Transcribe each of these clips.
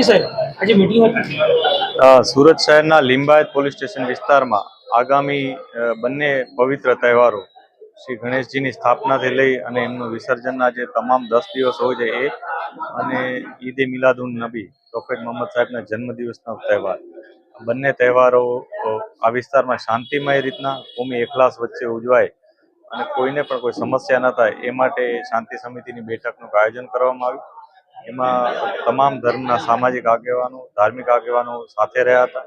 વિષય આજે મીટિંગ હતી? સુરત શહેરના લિંબાયત પોલીસ સ્ટેશન વિસ્તારમાં આગામી બંને પવિત્ર તહેવારો શ્રી ગણેશજીની સ્થાપનાથી લઈ અને એમનું વિસર્જનના જે તમામ 10 દિવસ હોય છે એ અને ઈદ એ મિલાદુન નબી પ્રોફેટ મોહમ્મદ સાહેબના જન્મદિવસનો તહેવાર, બંને તહેવારો આ વિસ્તારમાં શાંતિમય રીતના કોમી એકલાસ વચ્ચે ઉજવાય અને કોઈને પણ કોઈ સમસ્યા ન થાય એ માટે શાંતિ સમિતિની બેઠકનું આયોજન કરવામાં આવ્યું. એમાં તમામ ધર્મના સામાજિક આગેવાનો, ધાર્મિક આગેવાનો સાથે રહ્યા હતા.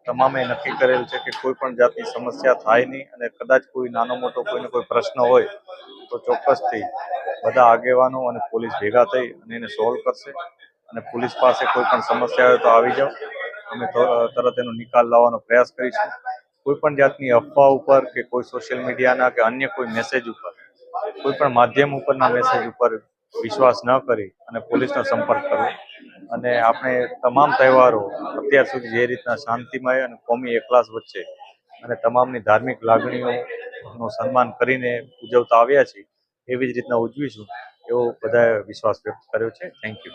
તમામે નક્કી કરેલ છે કે કોઈ પણ જાતની સમસ્યા થાય નહીં અને કદાચ કોઈ નાનો મોટો કોઈને કોઈ પ્રશ્ન હોય તો ચોક્કસથી બધા આગેવાનો અને પોલીસ ભેગા થઈ અને એને સોલ્વ કરશે. અને પોલીસ પાસે કોઈ પણ સમસ્યા હોય તો આવી જાઓ, અમે તરત એનો નિકાલ લાવવાનો પ્રયાસ કરીશું. કોઈ પણ જાતની અફવા ઉપર કે કોઈ સોશિયલ મીડિયાના કે અન્ય કોઈ મેસેજ ઉપર, કોઈ પણ માધ્યમ ઉપરના મેસેજ ઉપર વિશ્વાસ ન કરી અને પોલીસનો સંપર્ક કરવો. અને આપણે તમામ તહેવારો અત્યાર સુધી જે રીતના શાંતિમય અને કોમી એકલાસ વચ્ચે અને તમામની ધાર્મિક લાગણીઓનું સન્માન કરીને ઉજવતા આવ્યા છીએ, એવી જ રીતના ઉજવીશું એવો બધાએ વિશ્વાસ વ્યક્ત કર્યો છે. Thank you.